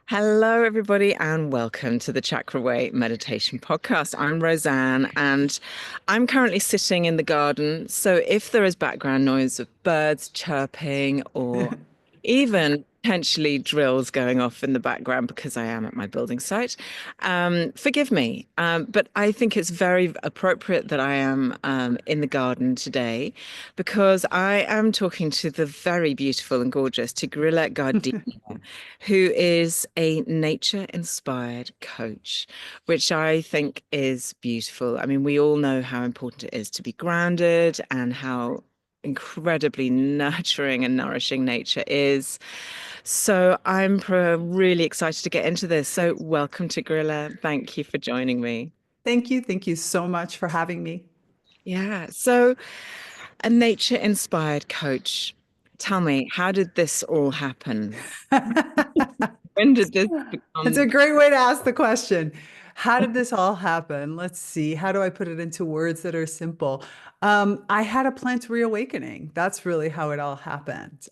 Hello, everybody, and welcome to the Chakra Way Meditation Podcast. I'm Rosanne, and I'm currently sitting in the garden. So, if there is background noise of birds chirping or even potentially drills going off in the background because I am at my building site, forgive me. But I think it's very appropriate that I am in the garden today because I am talking to the very beautiful and gorgeous Tigrilla Gardenia, who is a nature-inspired coach, which I think is beautiful. I mean, we all know how important it is to be grounded and how incredibly nurturing and nourishing nature is. So I'm really excited to get into this. So welcome to Grilla. Thank you for joining me. Thank you. Thank you so much for having me. Yeah. So a nature-inspired coach. Tell me, how did this all happen? When did this It's a become? great way to ask the question. How did this all happen? Let's see. How do I put it into words that are simple? I had a plant reawakening. That's really how it all happened.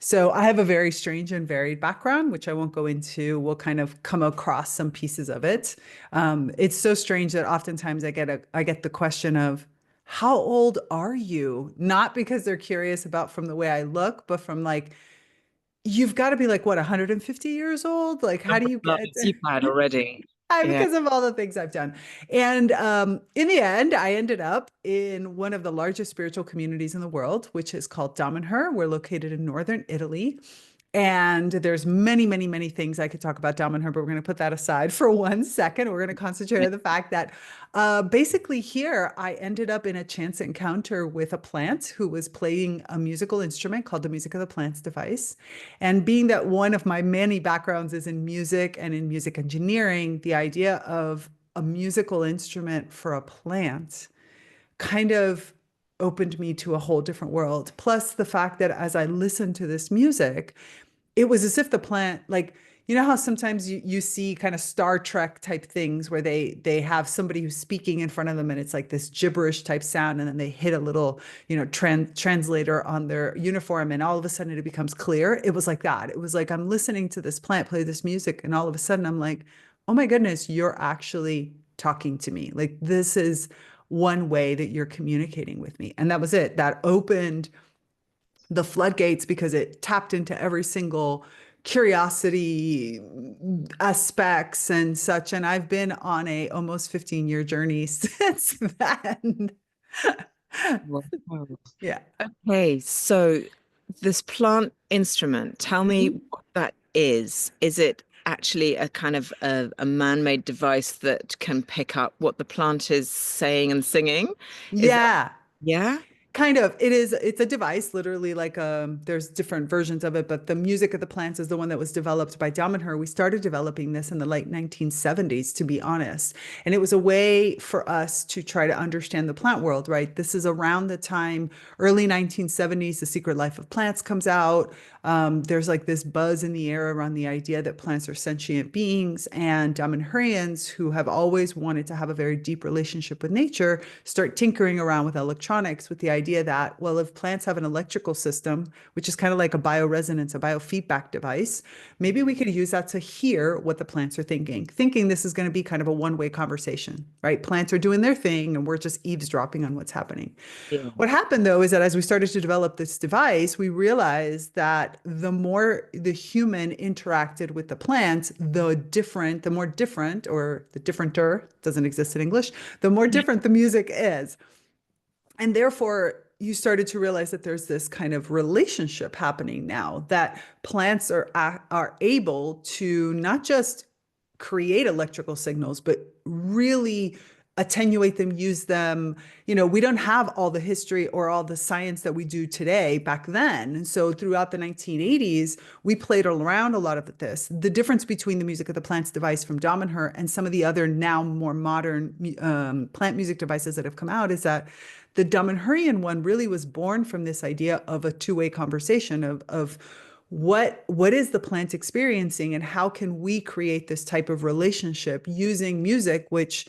So I have a very strange and varied background, which I won't go into. We'll kind of come across some pieces of it. It's so strange that oftentimes I get the question of, how old are you? Not because they're curious about from the way I look, but from like, you've got to be like, what, 150 years old? Like, how do you Nice, get you've had already. Yeah. because of all the things I've done. And in the end, I ended up in one of the largest spiritual communities in the world, which is called Damanhur. We're located in northern Italy. And there's many, many, many things I could talk about Damanhur, but we're going to put that aside for 1 second. We're going to concentrate on the fact that basically here I ended up in a chance encounter with a plant who was playing a musical instrument called the Music of the Plants device. And being that one of my many backgrounds is in music and in music engineering, the idea of a musical instrument for a plant kind of opened me to a whole different world. Plus, the fact that as I listened to this music, it was as if the plant, like, you know how sometimes you see kind of Star Trek type things where they have somebody who's speaking in front of them and it's like this gibberish type sound, and then they hit a little, translator on their uniform, and all of a sudden it becomes clear. It was like that. It was like I'm listening to this plant play this music, and all of a sudden I'm like, oh my goodness, you're actually talking to me. Like, this is one way that you're communicating with me. And that was it. That opened the floodgates because it tapped into every single curiosity aspects and such. And I've been on a almost 15-year journey since then. Wow. Yeah. Okay, so this plant instrument, tell me Mhm. what that is. Is it actually a kind of a man-made device that can pick up what the plant is saying and singing? Is that, Yeah. yeah? Kind of. It's a device, literally like there's different versions of it, but the Music of the Plants is the one that was developed by Damanhur. We started developing this in the late 1970s, to be honest. And it was a way for us to try to understand the plant world, right? This is around the time, early 1970s, The Secret Life of Plants comes out. There's like this buzz in the air around the idea that plants are sentient beings, and Damanhurians who have always wanted to have a very deep relationship with nature start tinkering around with electronics with the idea that, well, if plants have an electrical system, which is kind of like a bioresonance, a biofeedback device, maybe we could use that to hear what the plants are thinking this is going to be kind of a one-way conversation, right? Plants are doing their thing and we're just eavesdropping on what's happening. Yeah. What happened though is that as we started to develop this device, we realized that the more the human interacted with the plant, the more different, or the differenter, doesn't exist in English, the more different the music is. And therefore, you started to realize that there's this kind of relationship happening now, that plants are able to not just create electrical signals, but really attenuate them, use them. We don't have all the history or all the science that we do today back then. And so throughout the 1980s, we played around a lot of this. The difference between the Music of the Plants device from Damanhur and some of the other now more modern plant music devices that have come out is that the Damanhurian one really was born from this idea of a two-way conversation of what is the plant experiencing and how can we create this type of relationship using music, which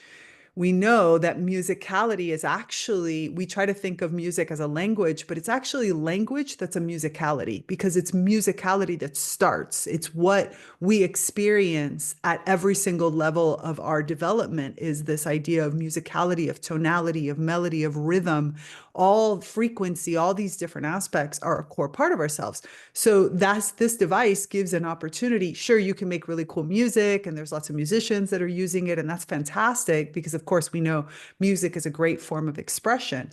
we know that musicality is actually, we try to think of music as a language, but it's actually language that's a musicality because it's musicality that starts. It's what we experience at every single level of our development is this idea of musicality, of tonality, of melody, of rhythm, all frequency, all these different aspects are a core part of ourselves. So this device gives an opportunity. Sure, you can make really cool music, and there's lots of musicians that are using it, and that's fantastic because, of course, we know music is a great form of expression.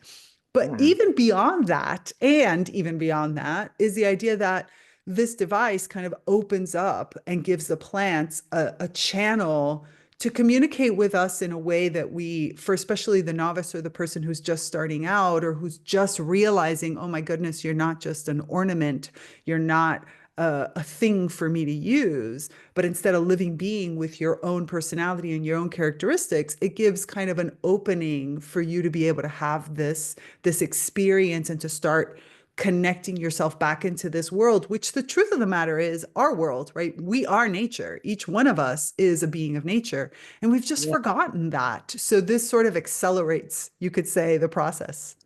But Yeah. even beyond that, and even beyond that, is the idea that this device kind of opens up and gives the plants a channel to communicate with us in a way that we, for especially the novice or the person who's just starting out or who's just realizing, oh my goodness, you're not just an ornament, you're not a thing for me to use, but instead a living being with your own personality and your own characteristics, it gives kind of an opening for you to be able to have this experience and to start connecting yourself back into this world, which the truth of the matter is our world, right? We are nature. Each one of us is a being of nature, and we've just Yeah. forgotten that. So this sort of accelerates, you could say, the process.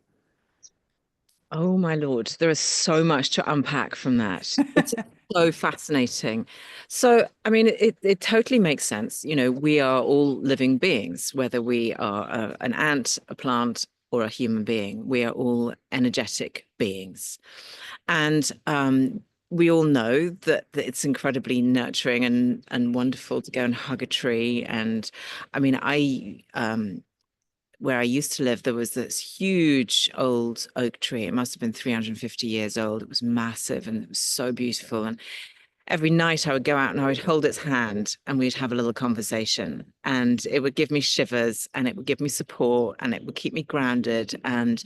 Oh my Lord, there is so much to unpack from that. It's so fascinating. So, I mean, it totally makes sense. You know, we are all living beings, whether we are an ant, a plant, or a human being. We are all energetic beings. And we all know that it's incredibly nurturing and wonderful to go and hug a tree. And I mean, where I used to live, there was this huge old oak tree. It must have been 350 years old. It was massive and it was so beautiful. And every night I would go out and I would hold its hand and we'd have a little conversation. And it would give me shivers and it would give me support and it would keep me grounded. And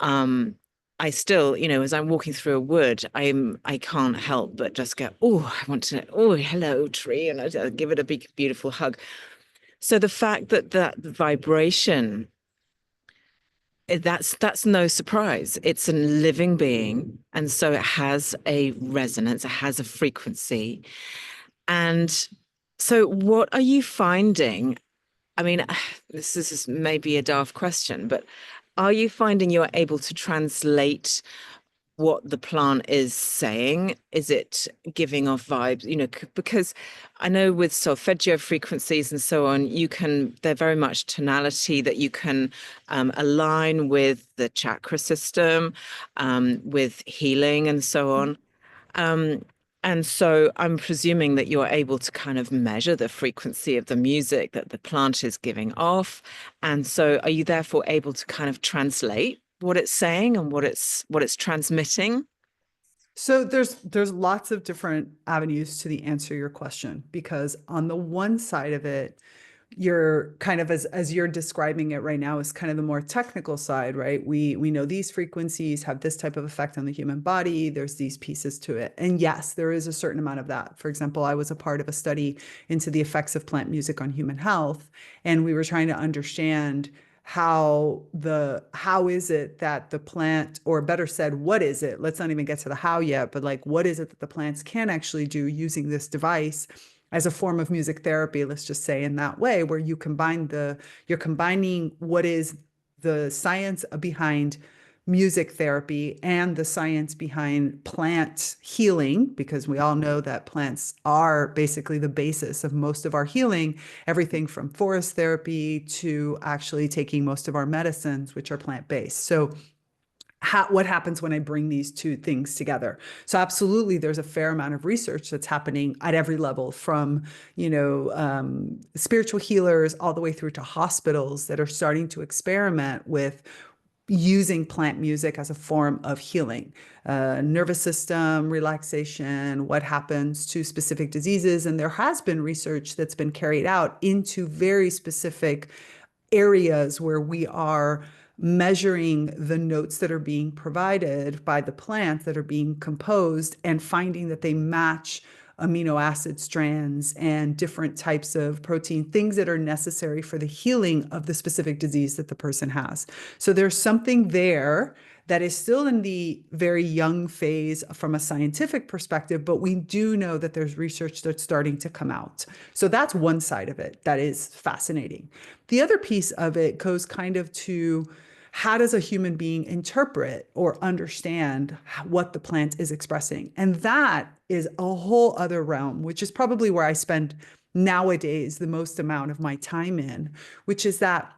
um, I still, you know, as I'm walking through a wood, I can't help but just go, oh, I want to, oh, hello, tree, and I give it a big, beautiful hug. So the fact that vibration that's no surprise. It's a living being, and so it has a resonance, it has a frequency. And so, what are you finding? I mean, this is maybe a daft question, but are you finding you're able to translate what the plant is saying? Is it giving off vibes? You know, because I know with solfeggio frequencies and so on, they're very much tonality that you can align with the chakra system, with healing and so on. Um, and so I'm presuming that you're able to kind of measure the frequency of the music that the plant is giving off. And so are you therefore able to kind of translate what it's saying and what it's transmitting? So there's lots of different avenues to the answer your question because on the one side of it, you're kind of as you're describing it right now is kind of the more technical side, right? We know these frequencies have this type of effect on the human body. There's these pieces to it. And yes, there is a certain amount of that. For example, I was a part of a study into the effects of plant music on human health, and we were trying to understand how is it that the plant, or better said, what is it? Let's not even get to the how yet, but like what is it that the plants can actually do using this device as a form of music therapy, let's just say in that way, where you're combining what is the science behind music therapy and the science behind plant healing, because we all know that plants are basically the basis of most of our healing, everything from forest therapy to actually taking most of our medicines, which are plant-based. So what happens when I bring these two things together? So absolutely, there's a fair amount of research that's happening at every level, from spiritual healers all the way through to hospitals that are starting to experiment with using plant music as a form of healing, nervous system relaxation, what happens to specific diseases. And there has been research that's been carried out into very specific areas where we are measuring the notes that are being provided by the plants that are being composed and finding that they match amino acid strands and different types of protein, things that are necessary for the healing of the specific disease that the person has. So there's something there that is still in the very young phase from a scientific perspective, but we do know that there's research that's starting to come out. So that's one side of it that is fascinating. The other piece of it goes kind of to how does a human being interpret or understand what the plant is expressing? And that is a whole other realm, which is probably where I spend nowadays the most amount of my time in, which is that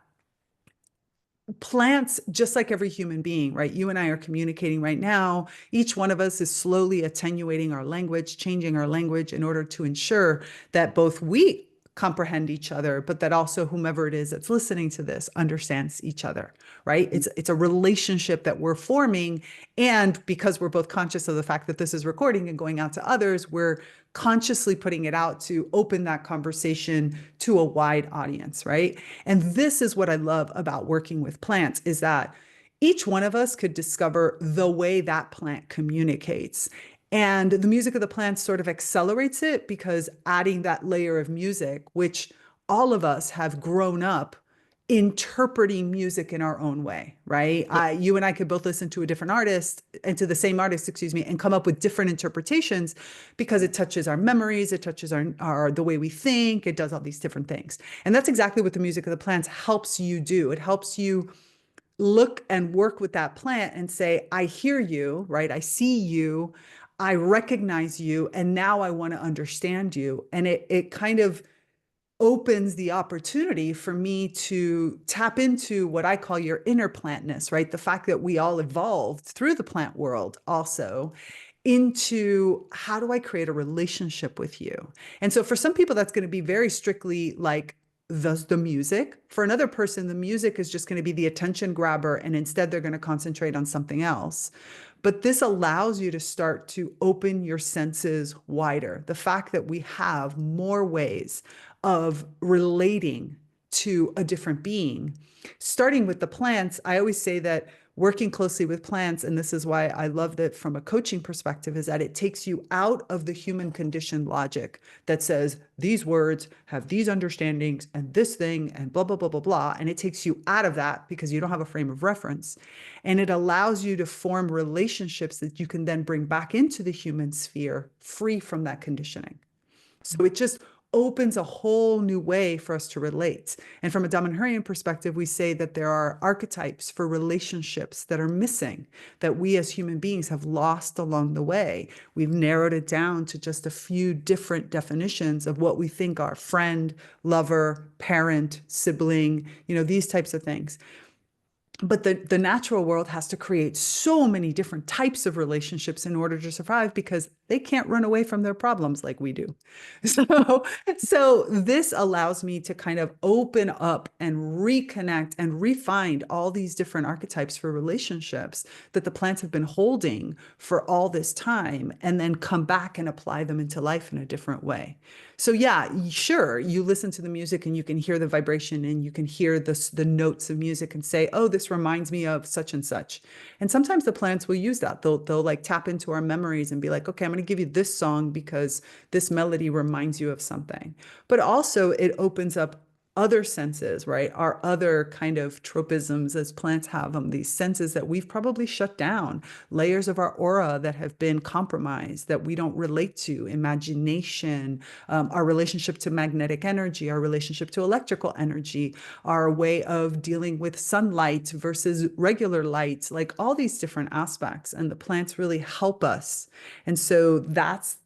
plants, just like every human being, right? You and I are communicating right now. Each one of us is slowly attenuating our language, changing our language in order to ensure that both we comprehend each other, but that also whomever it is that's listening to this understands each other, right? It's a relationship that we're forming. And because we're both conscious of the fact that this is recording and going out to others, we're consciously putting it out to open that conversation to a wide audience, right? And this is what I love about working with plants is that each one of us could discover the way that plant communicates. And the music of the plants sort of accelerates it because adding that layer of music, which all of us have grown up interpreting music in our own way, right? You and I could both listen to a different artist and to the same artist, excuse me, and come up with different interpretations because it touches our memories, it touches our the way we think, it does all these different things. And that's exactly what the music of the plants helps you do. It helps you look and work with that plant and say, I hear you, right? I see you, I recognize you, and now I want to understand you. And it kind of opens the opportunity for me to tap into what I call your inner plantness, right? The fact that we all evolved through the plant world also into how do I create a relationship with you? And so for some people, that's going to be very strictly like the music. For another person, the music is just going to be the attention grabber, and instead they're going to concentrate on something else. But this allows you to start to open your senses wider. The fact that we have more ways of relating to a different being. Starting with the plants, I always say that working closely with plants, and this is why I love that from a coaching perspective, is that it takes you out of the human conditioned logic that says these words have these understandings and this thing and blah, blah, blah, blah, blah. And it takes you out of that because you don't have a frame of reference. And it allows you to form relationships that you can then bring back into the human sphere free from that conditioning. So it just opens a whole new way for us to relate. And from a Damanhurian perspective, we say that there are archetypes for relationships that are missing, that we as human beings have lost along the way. We've narrowed it down to just a few different definitions of what we think are friend, lover, parent, sibling, these types of things. But the natural world has to create so many different types of relationships in order to survive because they can't run away from their problems like we do. So this allows me to kind of open up and reconnect and refine all these different archetypes for relationships that the plants have been holding for all this time, and then come back and apply them into life in a different way. So yeah, sure, you listen to the music and you can hear the vibration and you can hear the notes of music and say, oh, this reminds me of such and such. And sometimes the plants will use that. They'll like tap into our memories and be like, okay, I'm going to give you this song because this melody reminds you of something. But also it opens up other senses, right? Our other kind of tropisms as plants have them, these senses that we've probably shut down, layers of our aura that have been compromised, that we don't relate to, imagination, our relationship to magnetic energy, our relationship to electrical energy, our way of dealing with sunlight versus regular light, like all these different aspects. And the plants really help us. And so that's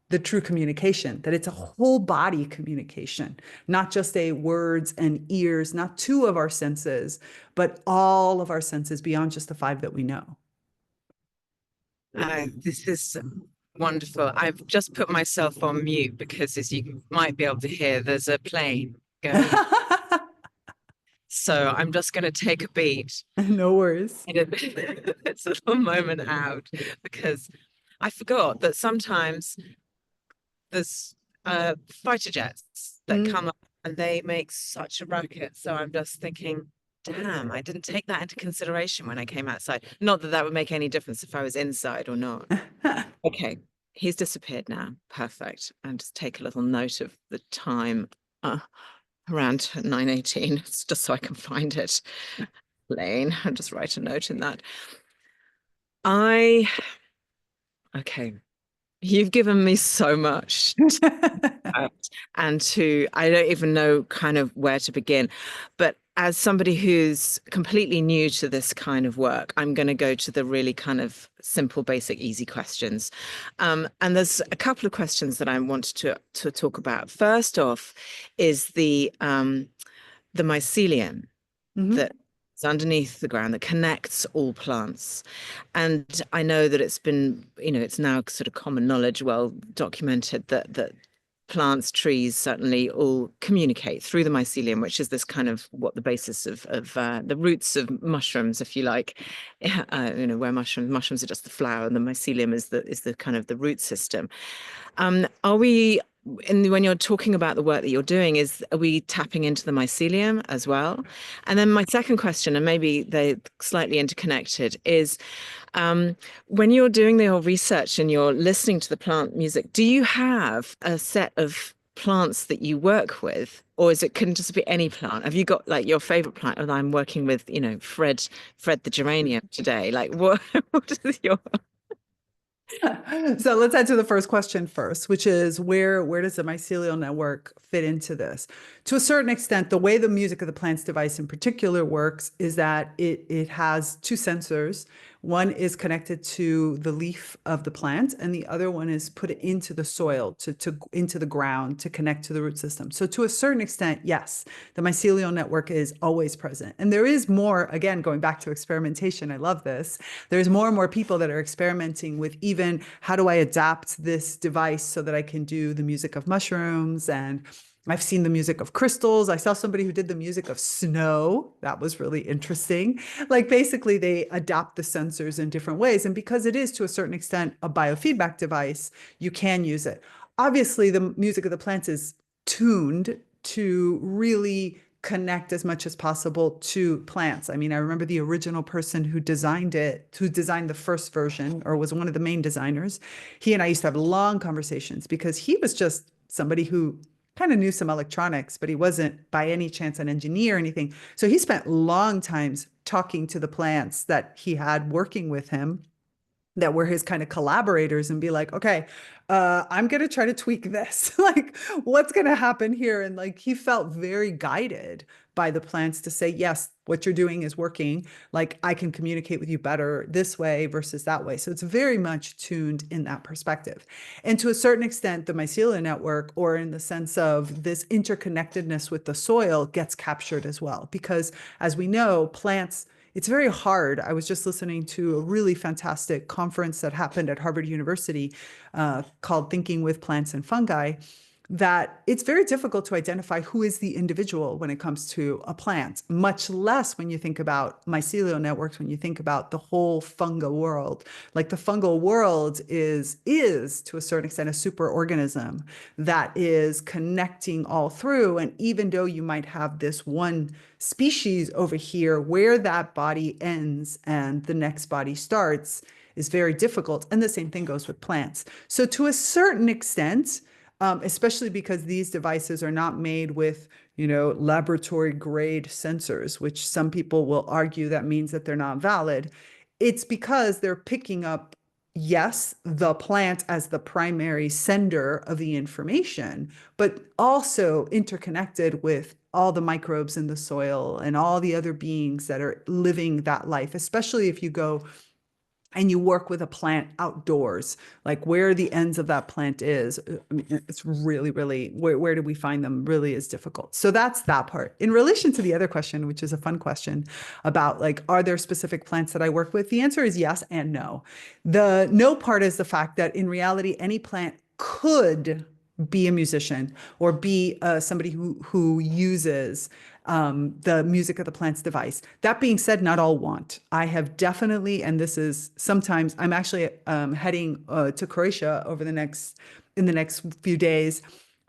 the true communication, that it's a whole body communication, not just a words and ears, not two of our senses, but all of our senses beyond just the five that we know. This is wonderful. I've just put myself on mute because, as you might be able to hear, there's a plane going. So I'm just going to take a beat. No worries. It's a little moment out because I forgot that sometimes there's fighter jets that come up and they make such a racket. So I'm just thinking, damn, I didn't take that into consideration when I came outside. Not that that would make any difference if I was inside or not. Okay, he's disappeared now. Perfect. And just take a little note of the time around 9:18, just so I can find it explain. I'll just write a note in that. I, okay, you've given me so much and to, I don't even know kind of where to begin. But as somebody who's completely new to this kind of work, I'm going to go to the really kind of simple, basic, easy questions. And there's a couple of questions that I wanted to talk about. First off is the mycelium Mhm. that is underneath the ground that connects all plants. And I know that it's been, it's now sort of common knowledge, well documented, that plants, trees certainly all communicate through the mycelium, which is this kind of what the basis of the roots of mushrooms, if you like, where mushrooms are just the flower, and the mycelium is the kind of the root system. Are we, when you're talking about the work that you're doing, are we tapping into the mycelium as well? And then my second question, and maybe they're slightly interconnected, is when you're doing your research and you're listening to the plant music, do you have a set of plants that you work with, or can it just be any plant? Have you got like your favorite plant? And I'm working with, Fred the geranium today. Like what, what is your So let's add to the first question first, which is where does the mycelial network fit into this? To a certain extent, the way the music of the plants device in particular works is that it has two sensors. One is connected to the leaf of the plant, and the other one is put into the soil, into the ground to connect to the root system. So to a certain extent, yes, the mycelial network is always present. And there is more, again, going back to experimentation, I love this. There's more and more people that are experimenting with even how do I adapt this device so that I can do the music of mushrooms, and I've seen the music of crystals. I saw somebody who did the music of snow. That was really interesting. Like basically they adapt the sensors in different ways. And because it is to a certain extent a biofeedback device, you can use it. Obviously, the music of the plants is tuned to really connect as much as possible to plants. I mean, I remember the original person who designed it, who designed the first version, or was one of the main designers. He and I used to have long conversations because he was just somebody who kind of knew some electronics, but he wasn't by any chance an engineer or anything. So he spent long times talking to the plants that he had working with him, that were his kind of collaborators, and be like, okay, I'm going to try to tweak this. Like, what's going to happen here? And like, he felt very guided by the plants to say, yes, what you're doing is working. Like, I can communicate with you better this way versus that way. So it's very much tuned in that perspective. And to a certain extent, the mycelial network, or in the sense of this interconnectedness with the soil, gets captured as well. Because as we know, plants, it's very hard. I was just listening to a really fantastic conference that happened at Harvard University called Thinking with Plants and Fungi, that it's very difficult to identify who is the individual when it comes to a plant, much less when you think about mycelial networks, when you think about the whole fungal world. Like the fungal world is to a certain extent a superorganism that is connecting all through. And even though you might have this one species over here, where that body ends and the next body starts is very difficult. And the same thing goes with plants. So to a certain extent, especially because these devices are not made with, laboratory grade sensors, which some people will argue that means that they're not valid. It's because they're picking up, yes, the plant as the primary sender of the information, but also interconnected with all the microbes in the soil and all the other beings that are living that life, especially if you go and you work with a plant outdoors, like where the ends of that plant is. I mean, it's really, really, where do we find them really is difficult. So that's that part. In relation to the other question, which is a fun question about like, are there specific plants that I work with? The answer is yes and no. The no part is the fact that in reality, any plant could be a musician or be somebody who uses the music of the plants device. That being said, not all want. I have definitely, and this is sometimes, I'm actually heading to Croatia in the next few days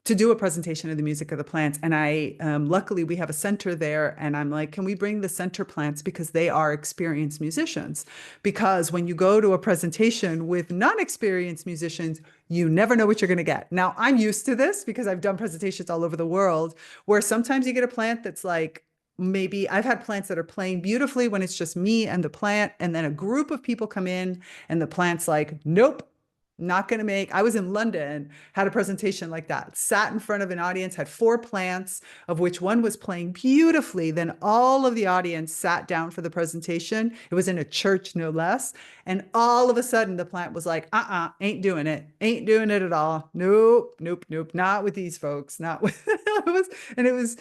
to do a presentation of the music of the plants. And I, luckily we have a center there, and I'm like, can we bring the center plants because they are experienced musicians? Because when you go to a presentation with non-experienced musicians, you never know what you're going to get. Now, I'm used to this because I've done presentations all over the world where sometimes you get a plant that's like maybe I've had plants that are playing beautifully when it's just me and the plant, and then a group of people come in and the plant's like, nope, not going to make. I was in London, had a presentation like that, sat in front of an audience, had four plants, of which one was playing beautifully. Then all of the audience sat down for the presentation. It was in a church, no less. And all of a sudden, the plant was like, ain't doing it. Ain't doing it at all. Nope, nope, nope. Not with these folks. Not with and it was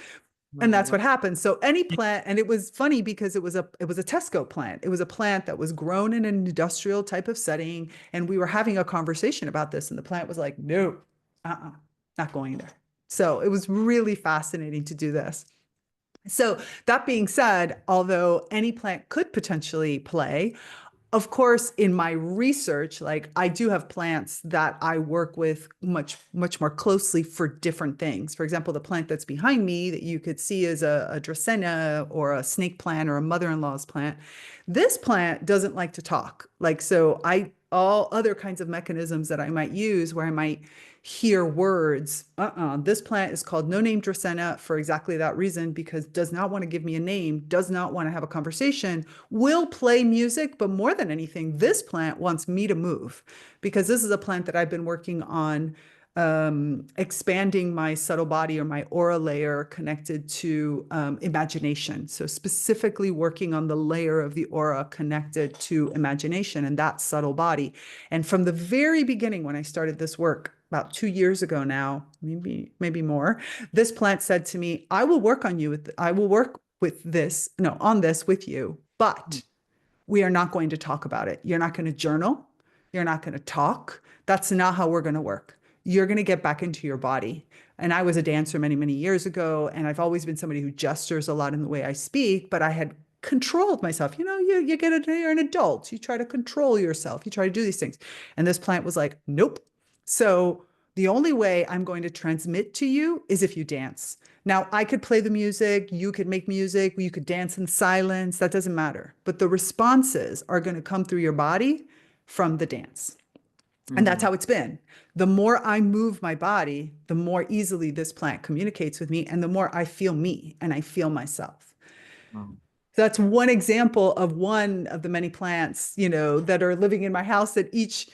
and that's Wow. what happened. So any plant, and it was funny because it was a Tesco plant. It was a plant that was grown in an industrial type of setting, and we were having a conversation about this, and the plant was like, "No, not going there." So it was really fascinating to do this. So that being said, although any plant could potentially play, of course, in my research, like I do have plants that I work with much more closely for different things. For example, the plant that's behind me that you could see is a Dracaena or a snake plant or a mother-in-law's plant. This plant doesn't like to talk. Like, so all other kinds of mechanisms that I might use where I might hear words. This plant is called no name Dracaena for exactly that reason, because does not want to give me a name, does not want to have a conversation, will play music, but more than anything, this plant wants me to move, because this is a plant that I've been working on expanding my subtle body or my aura layer connected to imagination. So specifically working on the layer of the aura connected to imagination and that subtle body. And from the very beginning, when I started this work about 2 years ago now, maybe more, this plant said to me, I will work with this, no, on this with you, but we are not going to talk about it. You're not going to journal. You're not going to talk. That's not how we're going to work. You're going to get back into your body. And I was a dancer many, many years ago. And I've always been somebody who gestures a lot in the way I speak, but I had controlled myself. You're an adult. You try to control yourself. You try to do these things. And this plant was like, nope. So the only way I'm going to transmit to you is if you dance. Now, I could play the music, you could make music, you could dance in silence, that doesn't matter. But the responses are going to come through your body from the dance. And that's Mm. how it's been. The more I move my body, the more easily this plant communicates with me, and the more I feel me and I feel myself. Wow. That's one example of one of the many plants, that are living in my house that each,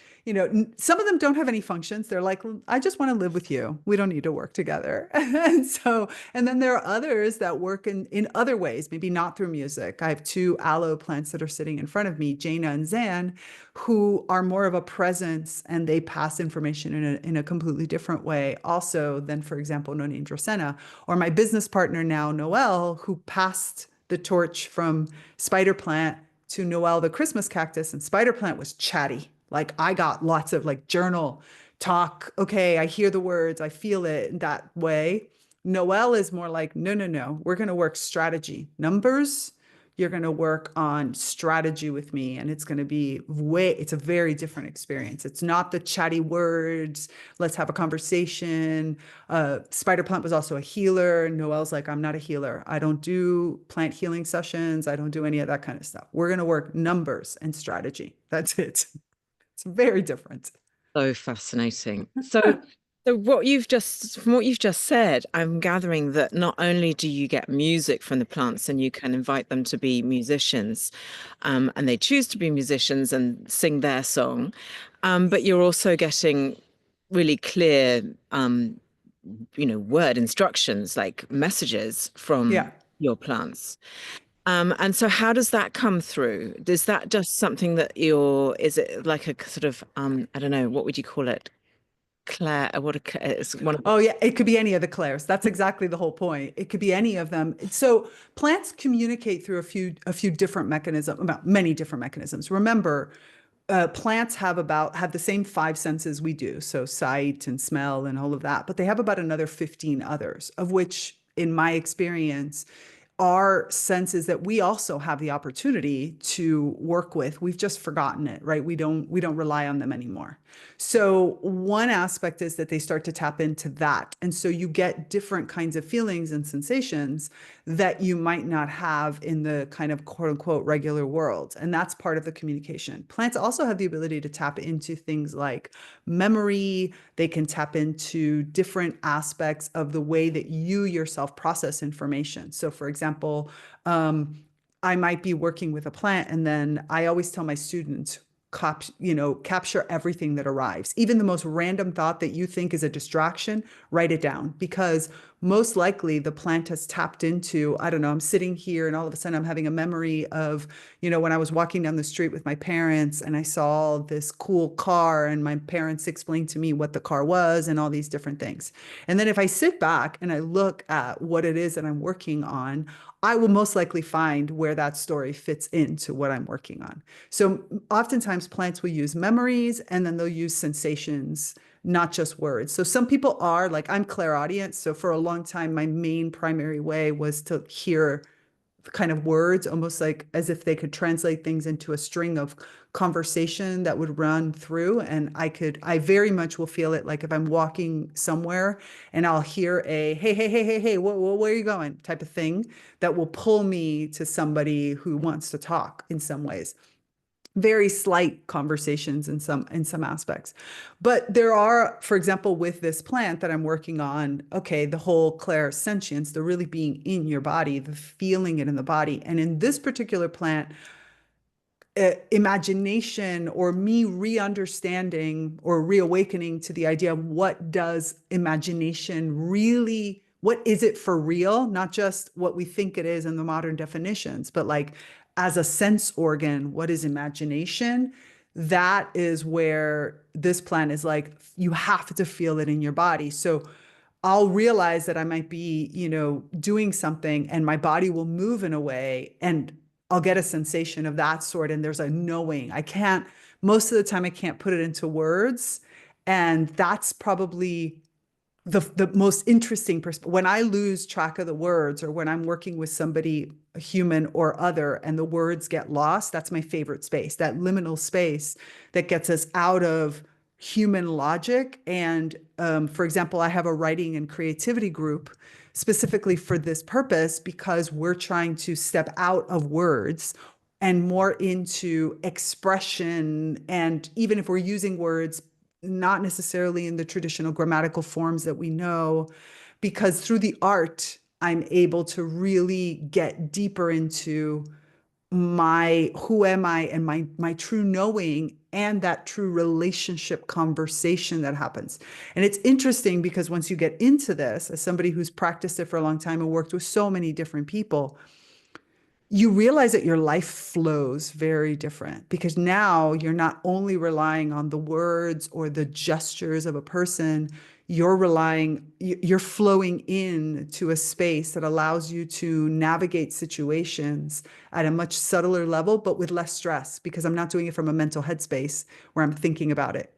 some of them don't have any functions. They're like, I just want to live with you. We don't need to work together. And then there are others that work in other ways, maybe not through music. I have two aloe plants that are sitting in front of me, Jaina and Zan, who are more of a presence, and they pass information in a completely different way also than, for example, Noni and Drosena, or my business partner now, Noelle, who passed the torch from Spider Plant to Noelle the Christmas cactus, and Spider Plant was chatty. Like I got lots of like journal talk. Okay, I hear the words, I feel it in that way. Noelle is more like, no, no, no, we're going to work strategy, numbers. You're going to work on strategy with me, and it's a very different experience. It's not the chatty words. Let's have a conversation. Spider Plant was also a healer. Noelle's like, I'm not a healer. I don't do plant healing sessions. I don't do any of that kind of stuff. We're going to work numbers and strategy. That's it. It's very different. So fascinating. So from what you've just said, I'm gathering that not only do you get music from the plants and you can invite them to be musicians, and they choose to be musicians and sing their song, but you're also getting really clear, word instructions, like messages from Yeah. your plants. And so how does that come through? Is that just something that is it like a sort of, I don't know, what would you call it? Claire, it's one of the, Oh, yeah, it could be any of the clairs. That's exactly the whole point. It could be any of them. So plants communicate through a few different mechanisms, about many different mechanisms. Remember, plants have the same five senses we do, so sight and smell and all of that, but they have about another 15 others, of which, in my experience, are senses that we also have the opportunity to work with. We've just forgotten it, right? We don't rely on them anymore. So one aspect is that they start to tap into that. And so you get different kinds of feelings and sensations that you might not have in the kind of quote unquote regular world. And that's part of the communication. Plants also have the ability to tap into things like memory. They can tap into different aspects of the way that you yourself process information. So for example, example, I might be working with a plant, and then I always tell my students, capture everything that arrives, even the most random thought that you think is a distraction, write it down, because most likely the plant has tapped into, I don't know, I'm sitting here and all of a sudden I'm having a memory of, when I was walking down the street with my parents and I saw this cool car and my parents explained to me what the car was and all these different things. And then if I sit back and I look at what it is that I'm working on, I will most likely find where that story fits into what I'm working on. So oftentimes plants will use memories and then they'll use sensations, not just words. So some people are like, I'm clairaudient. So for a long time, my main primary way was to hear kind of words, almost like as if they could translate things into a string of conversation that would run through. And I very much will feel it like if I'm walking somewhere and I'll hear a, hey, hey, hey, hey, hey, where are you going type of thing that will pull me to somebody who wants to talk in some ways. Very slight conversations in some aspects. But there are, for example, with this plant that I'm working on, okay, the whole clairsentience, the really being in your body, the feeling it in the body. And in this particular plant, imagination, or me re-understanding or reawakening to the idea of what does imagination really, what is it for real, not just what we think it is in the modern definitions, but like as a sense organ, what is imagination? That is where this plant is like, you have to feel it in your body. So I'll realize that I might be, doing something and my body will move in a way and I'll get a sensation of that sort. And there's a knowing. Most of the time, I can't put it into words. And that's probably the most interesting perspective. When I lose track of the words or when I'm working with somebody, a human or other, and the words get lost, that's my favorite space, that liminal space that gets us out of human logic. And for example, I have a writing and creativity group specifically for this purpose because we're trying to step out of words and more into expression. And even if we're using words, not necessarily in the traditional grammatical forms that we know, because through the art, I'm able to really get deeper into my who am I and my true knowing and that true relationship conversation that happens. And it's interesting because once you get into this, as somebody who's practiced it for a long time and worked with so many different people, you realize that your life flows very different because now you're not only relying on the words or the gestures of a person, you're flowing into a space that allows you to navigate situations at a much subtler level, but with less stress because I'm not doing it from a mental headspace where I'm thinking about it.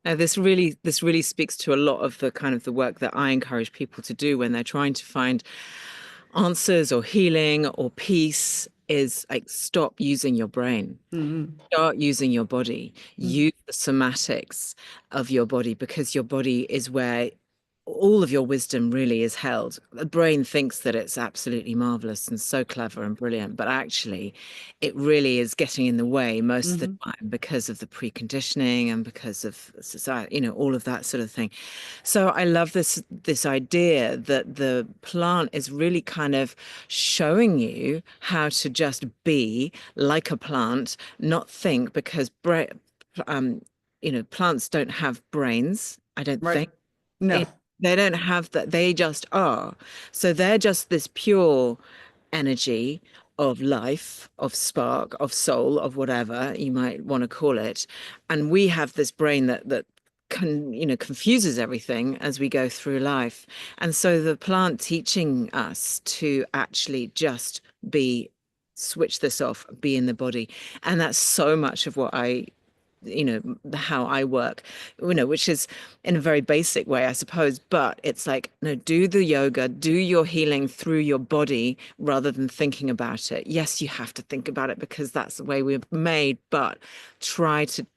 This really speaks to a lot of the kind of the work that I encourage people to do when they're trying to find answers or healing or peace is like stop using your brain. Mm-hmm. Start using your body. Use the somatics of your body because your body is where all of your wisdom really is held. The brain thinks that it's absolutely marvelous and so clever and brilliant, but actually, it really is getting in the way most of the Mm-hmm. time because of the preconditioning and because of society, all of that sort of thing. So I love this idea that the plant is really kind of showing you how to just be like a plant, not think, because um, plants don't have brains, I don't Right. think. No. It, they don't have that. They just are. So they're just this pure energy of life, of spark, of soul, of whatever you might want to call it. And we have this brain that confuses everything as we go through life. And so the plant teaching us to actually just be, switch this off, be in the body. And that's so much of what how I work, which is in a very basic way, I suppose, but it's like, no, do the yoga, do your healing through your body rather than thinking about it. Yes, you have to think about it because that's the way we're made, but try to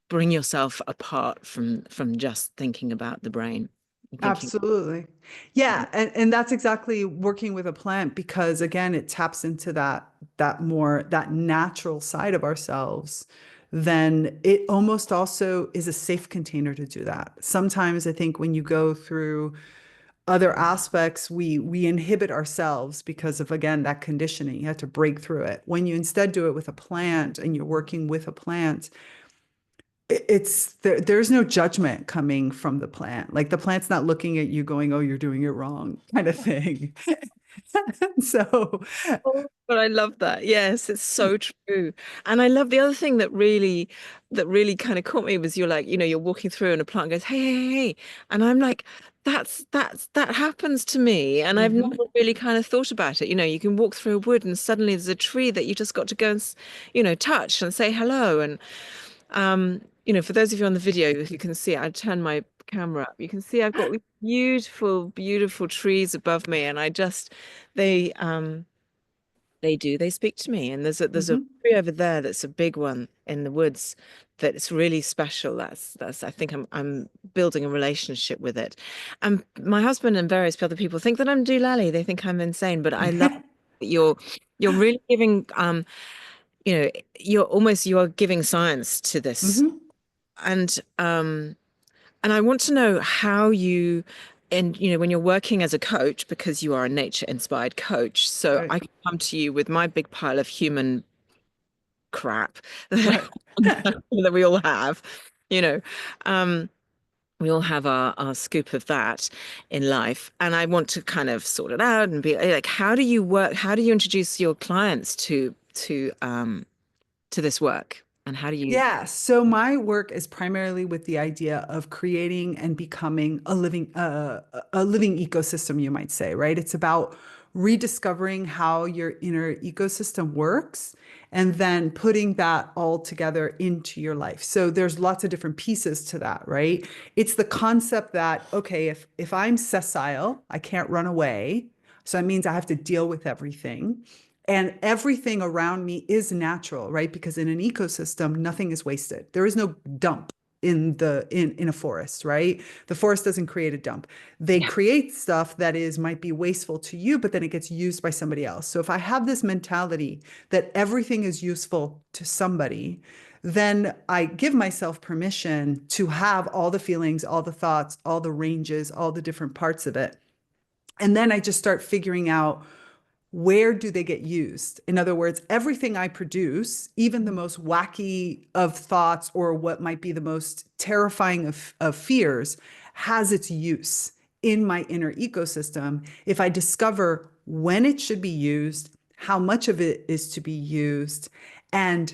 bring yourself apart from just thinking about the brain, thinking. Absolutely. Yeah, and that's exactly working with a plant because again, it taps into that natural side of ourselves. Then it almost also is a safe container to do that. Sometimes I think when you go through Other aspects, we inhibit ourselves because of, again, that conditioning. You have to break through it. When you instead do it with a plant and you're working with a plant, there's no judgment coming from the plant. Like the plant's not looking at you going, "Oh, you're doing it wrong," kind of thing. So, Oh, but I love that. Yes, it's so true. And I love the other thing that really kind of caught me was you're like, you're walking through and a plant goes, hey, hey, hey, hey. And I'm like, that happens to me. And I've never mhm, really kind of thought about it. You can walk through a wood and suddenly there's a tree that you just got to go and, touch and say hello. And for those of you on the video who can see, I turn my camera up. You can see I've got these beautiful, beautiful trees above me, and they they speak to me. And there's a mhm. tree over there that's a big one in the woods that's really special. That's I think I'm building a relationship with it. And my husband and various other people think that I'm doolally. They think I'm insane, but I love that you're really giving you know, you are giving science to this. Mhm. And I want to know how you, and when you're working as a coach, because you are a nature inspired coach, so Right, I can come to you with my big pile of human crap right. that we all have, you know. Um, we all have our scoop of that in life. And I want to kind of sort it out and be like, how do you work? How do you introduce your clients to this work? And how do you? Yeah, so my work is primarily with the idea of creating and becoming a living ecosystem, you might say, right? It's about rediscovering how your inner ecosystem works and then putting that all together into your life. So there's lots of different pieces to that, right? It's the concept that, okay, if I'm sessile, I can't run away. So that means I have to deal with everything. And everything around me is natural, right? Because in an ecosystem, nothing is wasted. There is no dump in a forest, right? The forest doesn't create a dump. They Yeah. create stuff that is might be wasteful to you, but then it gets used by somebody else. So if I have this mentality that everything is useful to somebody, then I give myself permission to have all the feelings, all the thoughts, all the ranges, all the different parts of it. And then I just start figuring out, where do they get used? In other words, everything I produce, even the most wacky of thoughts or what might be the most terrifying of fears, has its use in my inner ecosystem. If I discover when it should be used, how much of it is to be used, and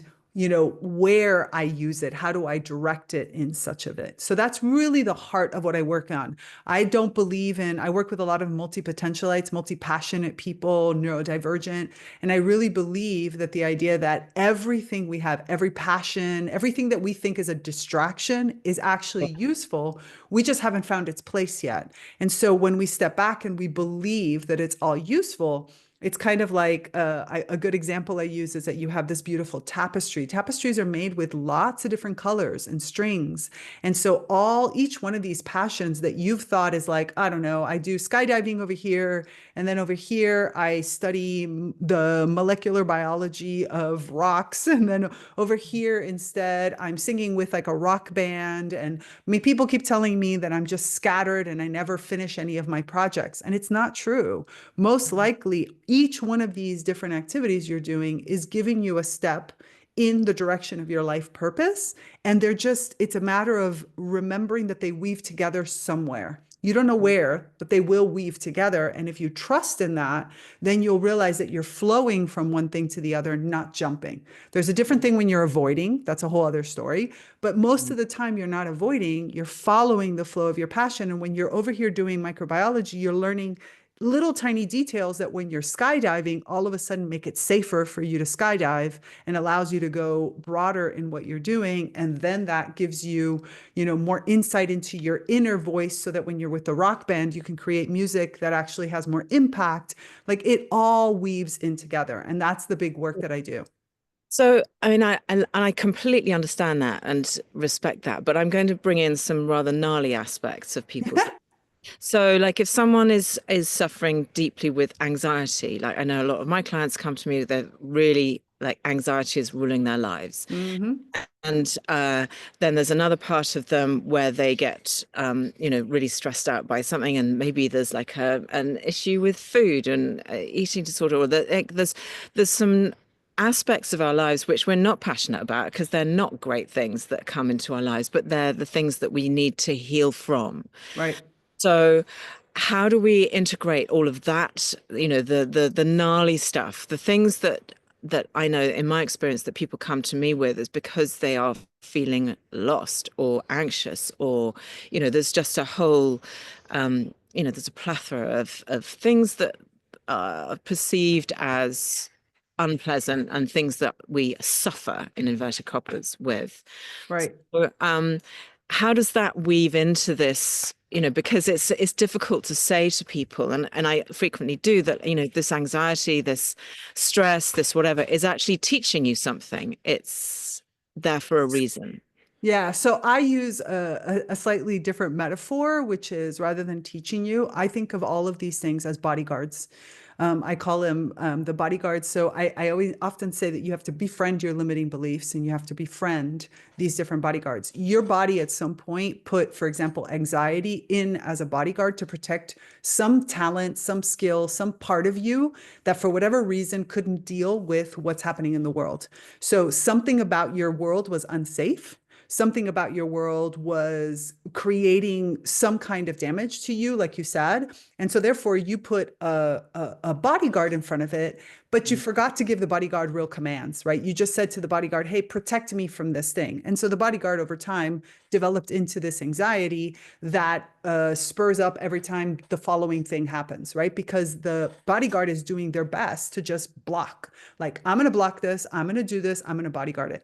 where I use it, how do I direct it in such of it? So that's really the heart of what I work on. I work with a lot of multi-potentialites, multi-passionate people, neurodivergent, and I really believe that the idea that everything we have, every passion, everything that we think is a distraction is actually useful. We just haven't found its place yet. And so when we step back and we believe that it's all useful, it's kind of like a good example I use is that you have this beautiful tapestry. Tapestries are made with lots of different colors and strings. And so each one of these passions that you've thought is like, I don't know, I do skydiving over here, and then over here I study the molecular biology of rocks, and then over here instead I'm singing with like a rock band. And I mean, people keep telling me that I'm just scattered and I never finish any of my projects, and it's not true. Most likely, each one of these different activities you're doing is giving you a step in the direction of your life purpose. And it's a matter of remembering that they weave together somewhere. You don't know where, but they will weave together. And if you trust in that, then you'll realize that you're flowing from one thing to the other, not jumping. There's a different thing when you're avoiding. That's a whole other story. But most of the time, you're not avoiding, you're following the flow of your passion. And when you're over here doing microbiology, you're learning little tiny details that when you're skydiving, all of a sudden make it safer for you to skydive and allows you to go broader in what you're doing. And then that gives you, more insight into your inner voice so that when you're with the rock band, you can create music that actually has more impact. Like it all weaves in together. And that's the big work that I do. So, I mean, I completely understand that and respect that, but I'm going to bring in some rather gnarly aspects of people's. So, like, if someone is suffering deeply with anxiety, like I know a lot of my clients come to me, they're really like anxiety is ruling their lives. Hmm. And then there's another part of them where they get, really stressed out by something, and maybe there's like an issue with food and eating disorder, or there's some aspects of our lives which we're not passionate about because they're not great things that come into our lives, but they're the things that we need to heal from. Right. So how do we integrate all of that, the gnarly stuff, the things that I know in my experience that people come to me with is because they are feeling lost or anxious, or, there's just a whole, there's a plethora of things that are perceived as unpleasant and things that we suffer in inverted commas with. Right. So, how does that weave into this? Because it's difficult to say to people, and I frequently do that, this anxiety, this stress, this whatever is actually teaching you something. It's there for a reason. Yeah, so I use a slightly different metaphor, which is rather than teaching you, I think of all of these things as bodyguards. I call them the bodyguards. So I always often say that you have to befriend your limiting beliefs and you have to befriend these different bodyguards. Your body at some point put, for example, anxiety in as a bodyguard to protect some talent, some skill, some part of you that for whatever reason couldn't deal with what's happening in the world. So something about your world was unsafe. Something about your world was creating some kind of damage to you, like you said. And so therefore you put a bodyguard in front of it, but you forgot to give the bodyguard real commands, right? You just said to the bodyguard, hey, protect me from this thing. And so the bodyguard over time developed into this anxiety that spurs up every time the following thing happens, right? Because the bodyguard is doing their best to just block. Like, I'm going to block this, I'm going to do this, I'm going to bodyguard it.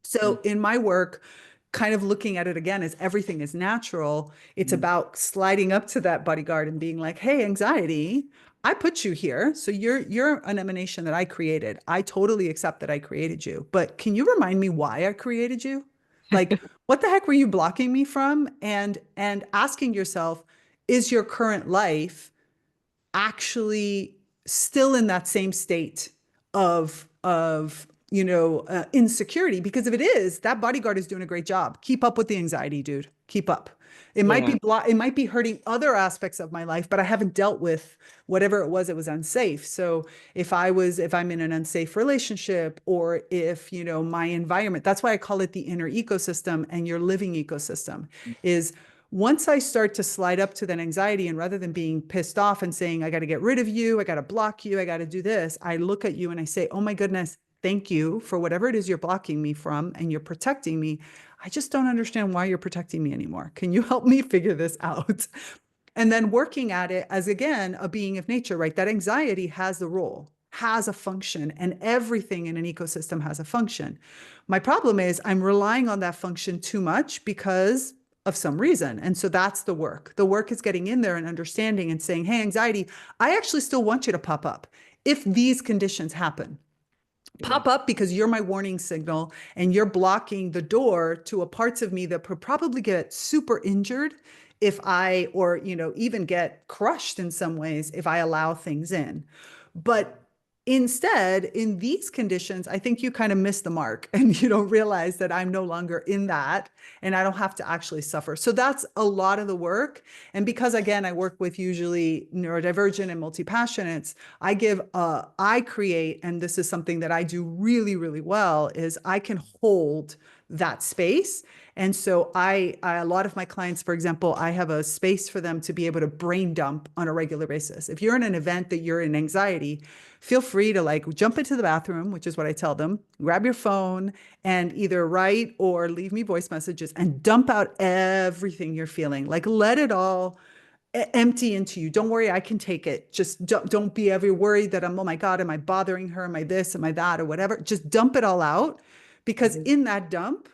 So in my work, kind of looking at it again as everything is natural, it's about sliding up to that bodyguard and being like, hey, anxiety, I put you here. So you're an emanation that I created. I totally accept that I created you. But can you remind me why I created you? Like, what the heck were you blocking me from? And asking yourself, is your current life actually still in that same state of insecurity? Because if it is, that bodyguard is doing a great job. Keep up with the anxiety, dude. Keep up. It might Yeah. be it might be hurting other aspects of my life, but I haven't dealt with whatever it was unsafe. So if I'm in an unsafe relationship, or if my environment, that's why I call it the inner ecosystem and your living ecosystem, is once I start to slide up to that anxiety, and rather than being pissed off and saying, I got to get rid of you, I got to block you, I got to do this, I look at you and I say, oh my goodness, thank you for whatever it is you're blocking me from, and you're protecting me. I just don't understand why you're protecting me anymore. Can you help me figure this out? And then working at it as, again, a being of nature, right? That anxiety has a role, has a function, and everything in an ecosystem has a function. My problem is I'm relying on that function too much because of some reason. And so that's the work. The work is getting in there and understanding and saying, hey, anxiety, I actually still want you to pop up if these conditions happen. Pop up because you're my warning signal, and you're blocking the door to a parts of me that could probably get super injured if or even get crushed in some ways if I allow things in. But instead, in these conditions, I think you kind of miss the mark and you don't realize that I'm no longer in that, and I don't have to actually suffer. So that's a lot of the work. And because, again, I work with usually neurodivergent and multi-passionates, I create, and this is something that I do really, really well, is I can hold that space. And so a lot of my clients, for example, I have a space for them to be able to brain dump on a regular basis. If you're in an event that you're in anxiety, feel free to like jump into the bathroom, which is what I tell them, grab your phone and either write or leave me voice messages and dump out everything you're feeling. Like, let it all empty into you. Don't worry, I can take it. Just don't be ever worried that oh my God, am I bothering her? Am I this? Am I that? Or whatever. Just dump it all out, because in that dump,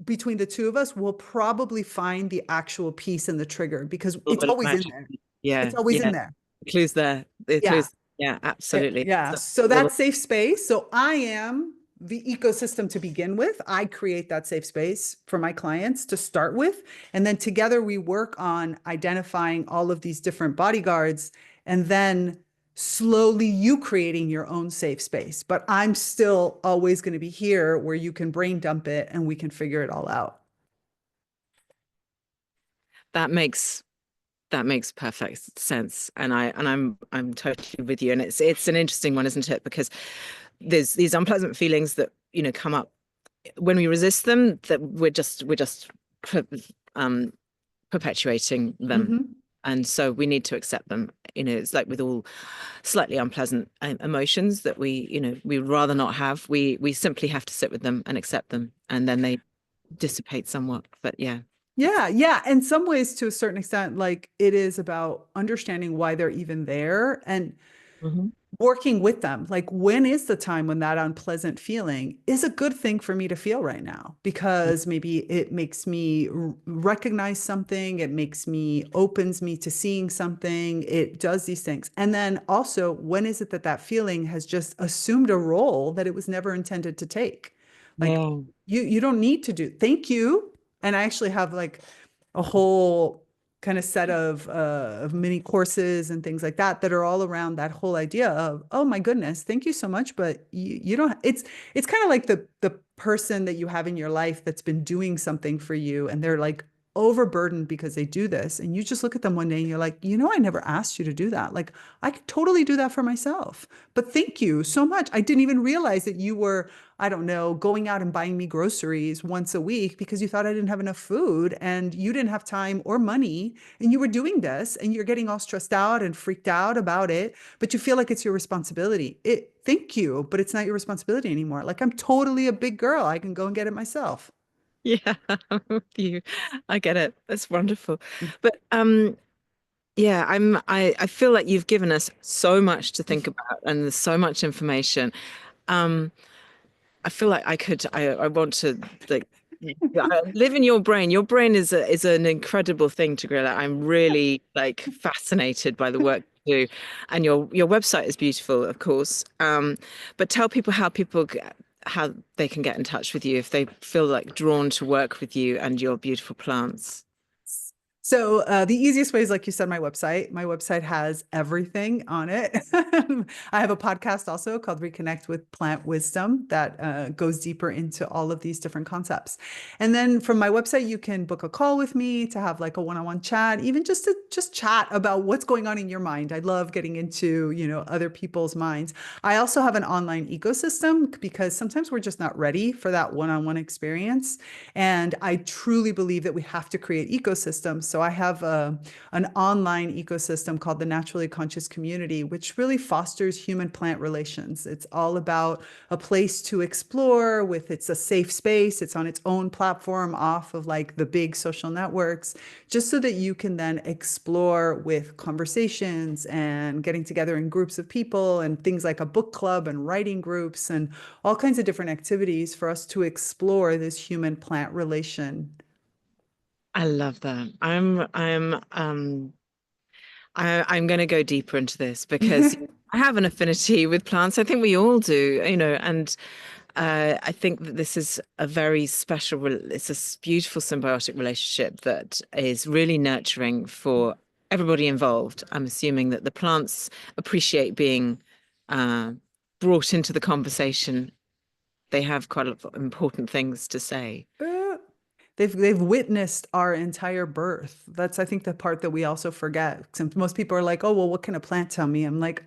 between the two of us, we'll probably find the actual piece and the trigger, because A little it's bit of always in magic. there. Yeah, It's always in yeah. there. The clues there. The Yeah. clues. Yeah, absolutely. Yeah. So, So all the- that safe space. So I am the ecosystem to begin with. I create that safe space for my clients to start with. And then together we work on identifying all of these different bodyguards, and then slowly you creating your own safe space. But I'm still always going to be here where you can brain dump it and we can figure it all out. That makes that makes perfect sense. And I'm totally with you. And it's an interesting one, isn't it? Because there's these unpleasant feelings that, come up when we resist them, that we're just um perpetuating them. Hmm. And so we need to accept them. It's like with all slightly unpleasant emotions that we would rather not have. We simply have to sit with them and accept them, and then they dissipate somewhat. But yeah. Yeah, yeah. In some ways, to a certain extent, like it is about understanding why they're even there and Mhm. working with them. Like, when is the time when that unpleasant feeling is a good thing for me to feel right now? Because maybe it makes me recognize something, it makes me, opens me to seeing something, it does these things. And then also, when is it that that feeling has just assumed a role that it was never intended to take? Like, Yeah. you don't need to do, thank you. And I actually have like a whole kind of set of mini courses and things like that that are all around that whole idea of, oh my goodness, thank you so much, but you don't, it's kind of like the person that you have in your life that's been doing something for you and they're like overburdened because they do this, and you just look at them one day and you're like, I never asked you to do that. Like, I could totally do that for myself, but thank you so much. I didn't even realize that you were, I don't know, going out and buying me groceries once a week because you thought I didn't have enough food and you didn't have time or money, and you were doing this and you're getting all stressed out and freaked out about it, but you feel like it's your responsibility. Thank you, but it's not your responsibility anymore. Like, I'm totally a big girl. I can go and get it myself. Yeah, I'm with you. I get it. That's wonderful. But yeah, I feel like you've given us so much to think about and there's so much information. Um, I feel like I want to like live in your brain. Your brain is an incredible thing, Tigrilla. I'm really like fascinated by the work you do. And your website is beautiful, of course. But tell people how they can get in touch with you if they feel like drawn to work with you and your beautiful plants. So the easiest way is, like you said, my website. My website has everything on it. I have a podcast also called Reconnect with Plant Wisdom that goes deeper into all of these different concepts. And then from my website, you can book a call with me to have like a one-on-one chat, even just to just chat about what's going on in your mind. I love getting into, other people's minds. I also have an online ecosystem because sometimes we're just not ready for that one-on-one experience. And I truly believe that we have to create ecosystems. So I have an online ecosystem called the Naturally Conscious Community, which really fosters human plant relations. It's all about a place to explore with, it's a safe space. It's on its own platform off of like the big social networks, just so that you can then explore with conversations and getting together in groups of people and things like a book club and writing groups and all kinds of different activities for us to explore this human plant relation. I love that. I'm going to go deeper into this because I have an affinity with plants. I think we all do, and I think that this is a very special, it's a beautiful symbiotic relationship that is really nurturing for everybody involved. I'm assuming that the plants appreciate being uh, brought into the conversation. They have quite a lot of important things to say. Uh, they've witnessed our entire birth. That's, I think, the part that we also forget. Since most people are like, "Oh, well, what can a plant tell me?" I'm like,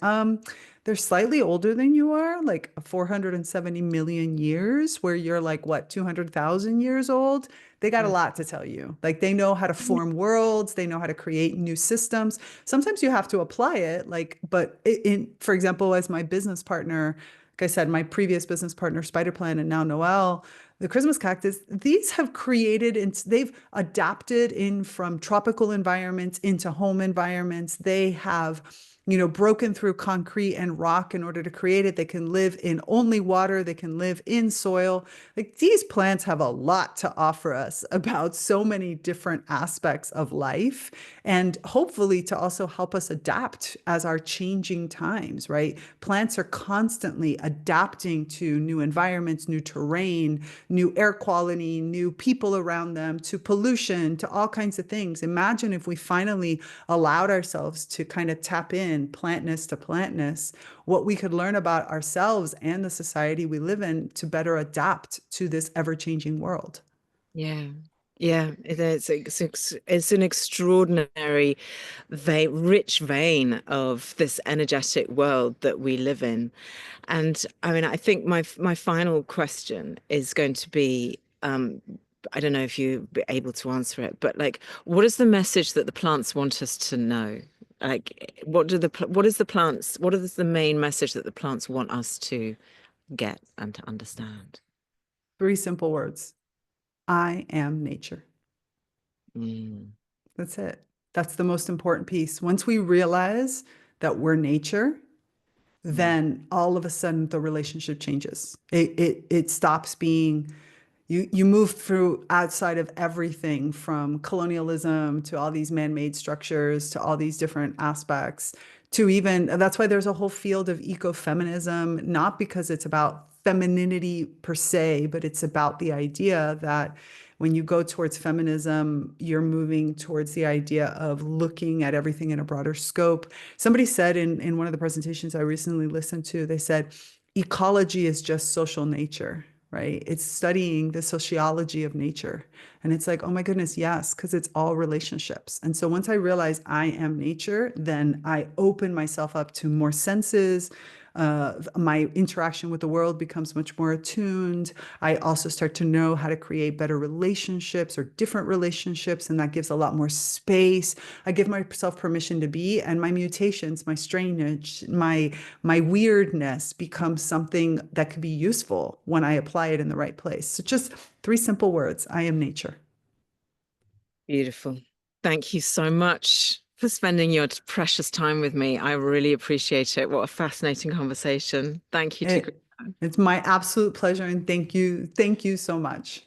they're slightly older than you are, like 470 million years, where you're like, what, 200,000 years old? They got a lot to tell you. Like, they know how to form worlds, they know how to create new systems. Sometimes you have to apply it, like, but for example, as my business partner, like I said, my previous business partner, Spider Plant, and now Noel, the Christmas cactus, these have created and they've adapted in from tropical environments into home environments. They have, broken through concrete and rock in order to create it. They can live in only water, they can live in soil. Like, these plants have a lot to offer us about so many different aspects of life, and hopefully to also help us adapt as our changing times, right? Plants are constantly adapting to new environments, new terrain, new air quality, new people around them, to pollution, to all kinds of things. Imagine if we finally allowed ourselves to kind of tap in in plantness to plantness, what we could learn about ourselves and the society we live in to better adapt to this ever-changing world. Yeah. Yeah, it is. It's an extraordinary, rich vein of this energetic world that we live in. And I mean, I think my final question is going to be, I don't know if you'll be able to answer it, but like, what is the message that the plants want us to know? Like, what is the main message that the plants want us to get and to understand? Three simple words. I am nature. Mm, That's it. That's the most important piece. Once we realize that we're nature, mm, then all of a sudden the relationship changes. It stops being you move through outside of everything from colonialism to all these man-made structures to all these different aspects to even that's why there's a whole field of ecofeminism, not because it's about femininity per se, but it's about the idea that when you go towards feminism, you're moving towards the idea of looking at everything in a broader scope. Somebody said in one of the presentations I recently listened to, they said, ecology is just social nature, right? It's studying the sociology of nature. And it's like, oh my goodness, yes, because it's all relationships. And so once I realize I am nature, then I open myself up to more senses. My interaction with the world becomes much more attuned. I also start to know how to create better relationships or different relationships, and that gives a lot more space. I give myself permission to be, and my mutations, my strange, my weirdness becomes something that could be useful when I apply it in the right place. So just three simple words. I am nature. beautiful. Thank you so much for spending your precious time with me. I really appreciate it. What a fascinating conversation. Thank you, Tigrilla. It's my absolute pleasure, and thank you. Thank you so much.